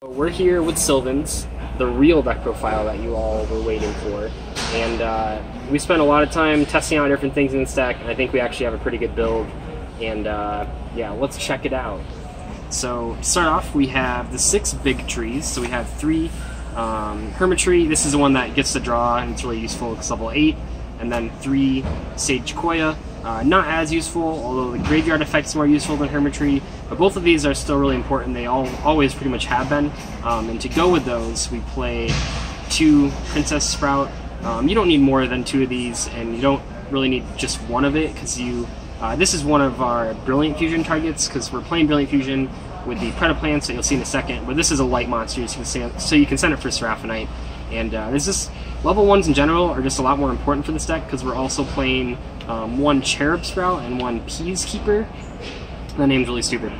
We're here with Sylvan's, the real deck profile that you all were waiting for, and we spent a lot of time testing out different things in this deck, and I think we actually have a pretty good build, and yeah, let's check it out. So to start off, we have the 6 big trees. So we have 3 Hermitry. This is the one that gets the draw, and it's really useful because level 8, and then 3 Sage Sequoia. Not as useful, although the graveyard effect is more useful than Hermitry, but both of these are still really important. They always pretty much have been. And to go with those, we play 2 Princess Sprout. You don't need more than 2 of these, and you don't really need just one of it, because this is one of our Brilliant Fusion targets, because we're playing Brilliant Fusion with the Predaplant that you'll see in a second, but this is a light monster, so you can send it for Seraphinite. And there's just level 1s in general are just a lot more important for this deck, because we're also playing 1 Cherub Sprout and 1 Peacekeeper. That name's really stupid.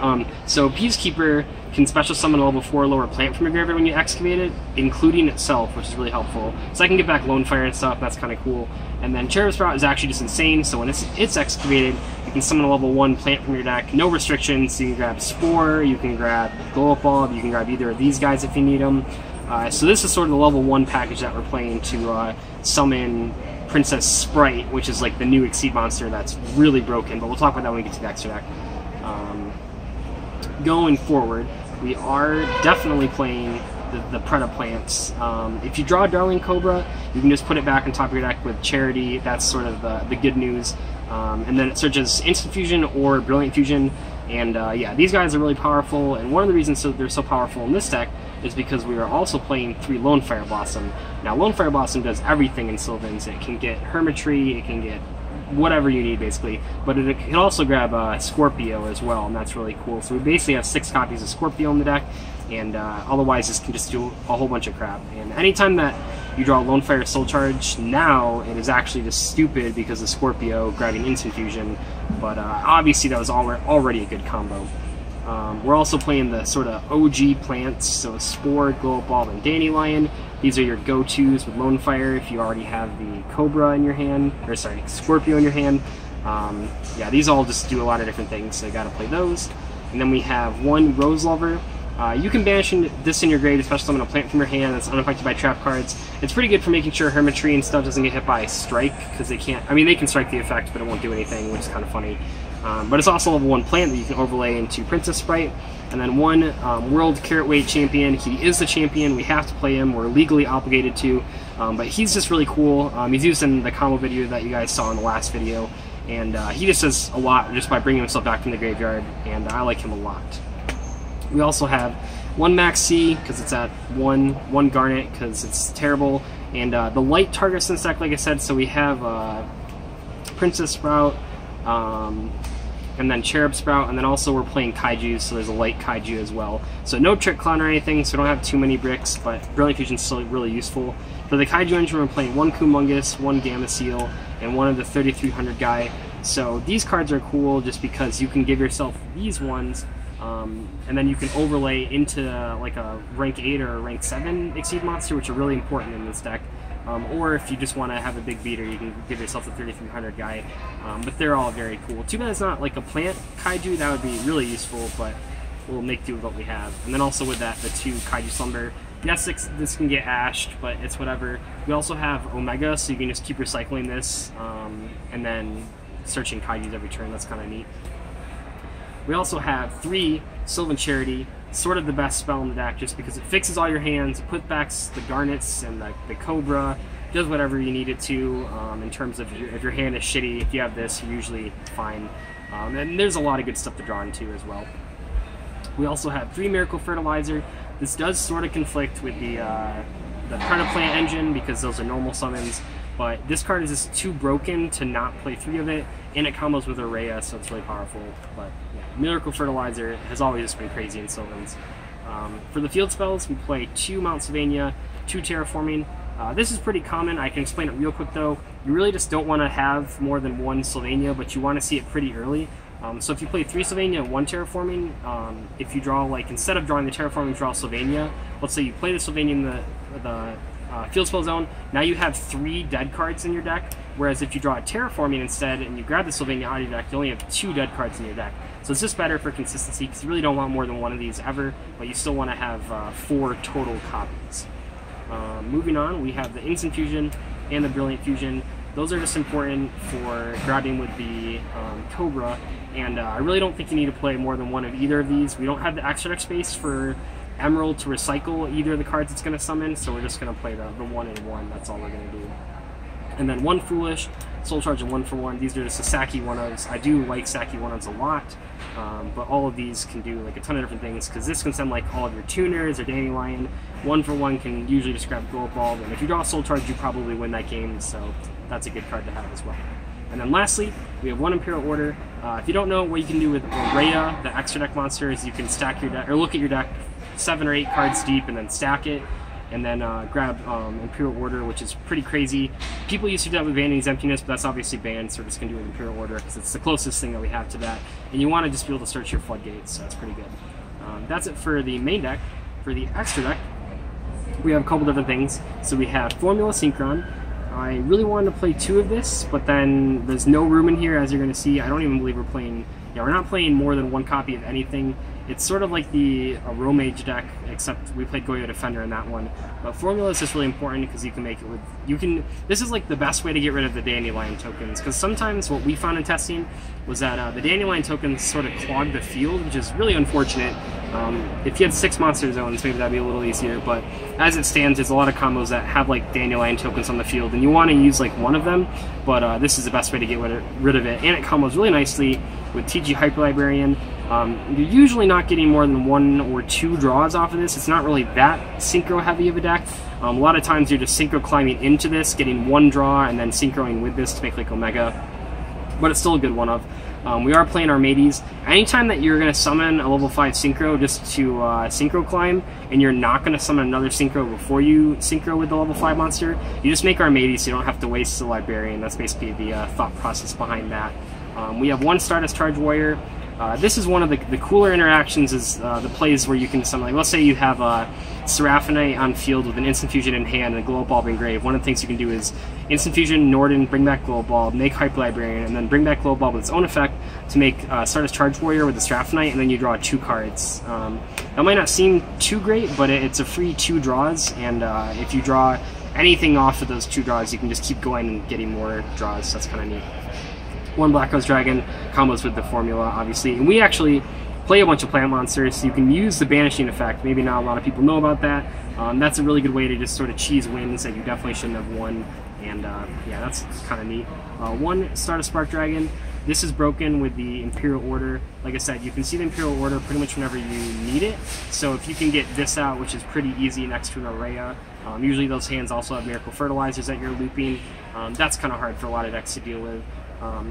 So Peacekeeper can special summon a level 4 lower plant from your graveyard when you excavate it, including itself, which is really helpful. So I can get back Lone Fire and stuff, that's kind of cool. And then Cherub Sprout is actually just insane, so when it's excavated, you can summon a level 1 plant from your deck, no restrictions. You can grab Spore, you can grab Glow Up Bulb, you can grab either of these guys if you need them. So this is sort of the level 1 package that we're playing to summon Princess Sprite, which is like the new Exceed monster that's really broken, but we'll talk about that when we get to the extra deck. Going forward, we are definitely playing the Predaplants. If you draw a Darling Cobra, you can just put it back on top of your deck with Charity. That's sort of the good news. And then it searches Instant Fusion or Brilliant Fusion. And yeah, these guys are really powerful, and one of the reasons they're so powerful in this deck is because we are also playing 3 Lone Fire Blossom. Now, Lone Fire Blossom does everything in Sylvan's. It can get Hermitry, it can get whatever you need, basically, but it can also grab Scorpio as well, and that's really cool. So we basically have 6 copies of Scorpio in the deck, and otherwise this can just do a whole bunch of crap. And anytime that you draw Lone Fire Soul Charge, now it is actually just stupid because of Scorpio grabbing Instant Fusion, but obviously that was already a good combo. We're also playing the sort of OG plants, so Spore, Glow Up Bulb, and Dandelion. These are your go-tos with Lone Fire if you already have the Cobra in your hand, or sorry, Scorpio in your hand. Yeah, these all just do a lot of different things, so you gotta play those. And then we have 1 Rose Lover. You can banish this in your grave, especially summon a plant from your hand that's unaffected by trap cards. It's pretty good for making sure Hermitry and stuff doesn't get hit by Strike, because they can't, I mean, they can strike the effect, but it won't do anything, which is kind of funny. But it's also level 1 plant that you can overlay into Princess Sprite. And then 1 World Carrot Weight Champion. He is the champion, we have to play him, we're legally obligated to. But he's just really cool. He's used in the combo video that you guys saw in the last video. And he just does a lot just by bringing himself back from the graveyard, and I like him a lot. We also have 1 Max C, because it's at 1 Garnet, because it's terrible. And the light targets in this deck, like I said, so we have Princess Sprout, and then Cherub Sprout, and then also we're playing Kaiju, so there's a light Kaiju as well. So no Trick Clown or anything, so we don't have too many bricks, but Brilliant Fusion is still really useful. For the Kaiju engine, we're playing 1 Kumungus, 1 Gamma Seal, and 1 of the 3300 guy. So these cards are cool just because you can give yourself these ones, and then you can overlay into like a rank 8 or a rank 7 Exceed monster, which are really important in this deck. Or if you just want to have a big beater, you can give yourself the 3300 guy. But they're all very cool. Too bad it's not like a plant Kaiju, that would be really useful, but we'll make do with what we have. And then also with that, the 2 Kaiju Slumber. Yes, this can get ashed, but it's whatever. We also have Omega, so you can just keep recycling this, and then searching Kaijus every turn. That's kind of neat. We also have 3 Sylvan Charity, sort of the best spell in the deck just because it fixes all your hands, it puts back the Garnets and the Cobra, does whatever you need it to in terms of if your hand is shitty. If you have this, you're usually fine. And there's a lot of good stuff to draw into as well. We also have 3 Miracle Fertilizer. This does sort of conflict with the Predaplant engine because those are normal summons, but this card is just too broken to not play 3 of it, and it combos with Araya, so it's really powerful. But yeah, Miracle Fertilizer has always just been crazy in Sylvan's. For the field spells, we play 2 Mount Sylvania, 2 Terraforming. This is pretty common. I can explain it real quick though. You really just don't want to have more than 1 Sylvania, but you want to see it pretty early. So if you play 3 Sylvania and 1 Terraforming, if you draw, like, instead of drawing the Terraforming, draw Sylvania. Let's say you play the Sylvania in the field spell zone, now you have 3 dead cards in your deck, whereas if you draw a Terraforming instead and you grab the Sylvania out of your deck, you only have 2 dead cards in your deck. So it's just better for consistency because you really don't want more than one of these ever, but you still want to have 4 total copies. Moving on, we have the Instant Fusion and the Brilliant Fusion. Those are just important for grabbing with the Cobra, and I really don't think you need to play more than one of either of these. We don't have the extra deck space for Emerald to recycle either of the cards it's going to summon, so we're just going to play the 1 and 1. That's all we're going to do. And then 1 Foolish, Soul Charge, and 1 for 1. These are just the Saki 1-ofs. I do like Saki 1-ofs a lot, but all of these can do like a ton of different things, because this can send like all of your tuners or Dandelion. 1 for 1 can usually just grab Gold Ball, and if you draw Soul Charge, you probably win that game, so that's a good card to have as well. And then lastly, we have 1 Imperial Order. If you don't know what you can do with Aurea, the extra deck monster, is you can stack your deck, or look at your deck 7 or 8 cards deep and then stack it, and then grab Imperial Order, which is pretty crazy. People used to do that with Vanity's Emptiness, but that's obviously banned, so we're just going to do it with Imperial Order because it's the closest thing that we have to that. And you want to just be able to search your floodgates, so that's pretty good. That's it for the main deck. For the extra deck, we have a couple different things. So we have Formula Synchron. I really wanted to play 2 of this, but then there's no room in here, as you're going to see. I don't even believe we're playing... Yeah, we're not playing more than 1 copy of anything. It's sort of like the Romage deck, except we played Goyo Defender in that one. But Formula is just really important because you can make it with... This is like the best way to get rid of the Dandelion tokens, because sometimes what we found in testing was that the Dandelion tokens sort of clog the field, which is really unfortunate. If you had 6 monster zones, maybe that'd be a little easier, but as it stands, there's a lot of combos that have like Dandelion tokens on the field, and you want to use like one of them, but this is the best way to get rid of it, and it combos really nicely with TG Hyper Librarian. You're usually not getting more than 1 or 2 draws off of this. It's not really that synchro heavy of a deck. A lot of times you're just synchro climbing into this, getting 1 draw, and then synchroing with this to make like Omega, but it's still a good one of. We are playing our mateys. Anytime that you're going to summon a level 5 synchro just to synchro climb, and you're not going to summon another synchro before you synchro with the level 5 monster, you just make our mateys so you don't have to waste the librarian. That's basically the thought process behind that. We have 1 Stardust Charge Warrior. This is one of the cooler interactions, is the plays where you can summon, like, let's say you have Seraphinite on field with an Instant Fusion in hand and a Glow Bulb engraved. One of the things you can do is Instant Fusion, Norden, bring back Glow Bulb, make Hyper Librarian, and then bring back Glow Bulb with its own effect to make Stardust Charge Warrior with the Seraphinite, and then you draw 2 cards. That might not seem too great, but it's a free 2 draws, and if you draw anything off of those 2 draws, you can just keep going and getting more draws. So that's kind of neat. 1 Black Ghost Dragon combos with the formula, obviously, and we actually play a bunch of plant monsters, so you can use the banishing effect. Maybe not a lot of people know about that. That's a really good way to just sort of cheese wins that you definitely shouldn't have won, and yeah, that's kind of neat. 1 Stardust Spark Dragon. This is broken with the Imperial Order. Like I said, you can see the Imperial Order pretty much whenever you need it, so if you can get this out, which is pretty easy next to an Aurea, usually those hands also have Miracle Fertilizers that you're looping. That's kind of hard for a lot of decks to deal with.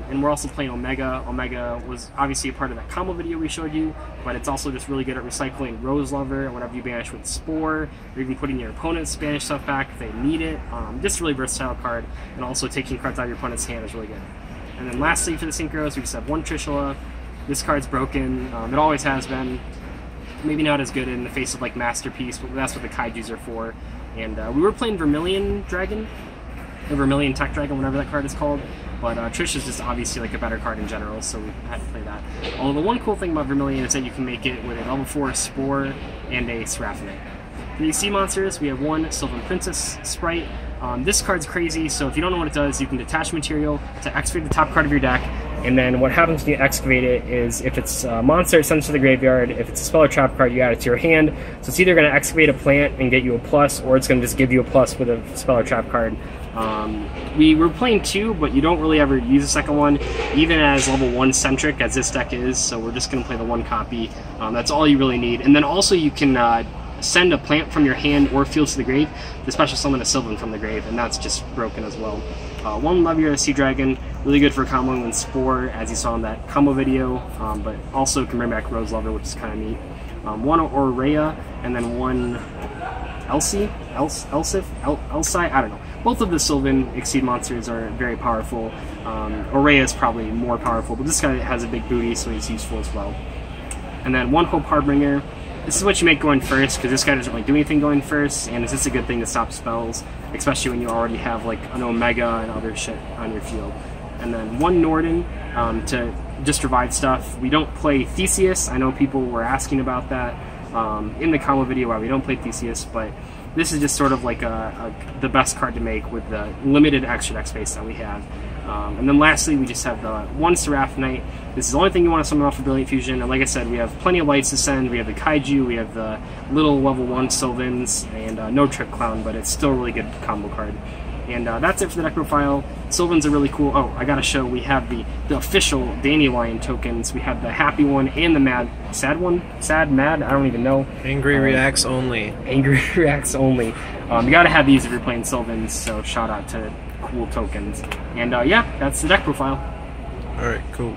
And we're also playing Omega. Omega was obviously a part of that combo video we showed you, but it's also just really good at recycling Rose Lover whenever you banish with Spore, or even putting your opponent's Spanish stuff back if they need it. Just a really versatile card, and also taking cards out of your opponent's hand is really good. And then lastly for the synchros, we just have 1 Trishula. This card's broken. It always has been. Maybe not as good in the face of like Masterpiece, but that's what the Kaijus are for. And we were playing Vermilion Dragon, or Vermilion Tech Dragon, whatever that card is called. But Trish is just obviously like a better card in general, so we had to play that. Although the one cool thing about Vermilion is that you can make it with a level 4 Spore and a Seraphinite. For these sea monsters, we have 1 Sylvan Princess Sprite. This card's crazy, so if you don't know what it does, you can detach material to excavate the top card of your deck, and then what happens when you excavate it is, if it's a monster, it sends to the graveyard. If it's a spell or trap card, you add it to your hand. So it's either going to excavate a plant and get you a plus, or it's going to just give you a plus with a spell or trap card. We were playing 2, but you don't really ever use a second one, even as level 1 centric as this deck is, so we're just going to play the 1 copy. That's all you really need. And then also you can send a plant from your hand or field to the grave, the special summon a Sylvan from the grave, and that's just broken as well. 1 Levier Sea Dragon, really good for comboing with Spore, as you saw in that combo video, but also can bring back Rose Lover, which is kind of neat. 1 Aurea, and then 1 Elsie, I don't know. Both of the Sylvan Exceed monsters are very powerful. Aurea is probably more powerful, but this guy has a big booty, so he's useful as well. And then 1 Hope Harbinger. This is what you make going first, because this guy doesn't really do anything going first, and it's just a good thing to stop spells, especially when you already have like an Omega and other shit on your field. And then 1 Norden to just revive stuff. We don't play Theseus. I know people were asking about that in the combo video why we don't play Theseus, but this is just sort of like the best card to make with the limited extra deck space that we have. And then lastly, we just have the one Seraph Knight. This is the only thing you want to summon off of Brilliant Fusion, and like I said, we have plenty of lights to send. We have the Kaiju, we have the little level 1 Sylvans, and no Trick Clown, but it's still a really good combo card. And that's it for the deck profile. Sylvan's are really cool. Oh, I gotta show, we have the official Dandelion tokens. We have the happy one and the sad one? Sad, mad? I don't even know. Angry reacts only. Angry reacts only. You gotta have these if you're playing Sylvans, so shout out to cool tokens. And yeah, that's the deck profile. Alright, cool.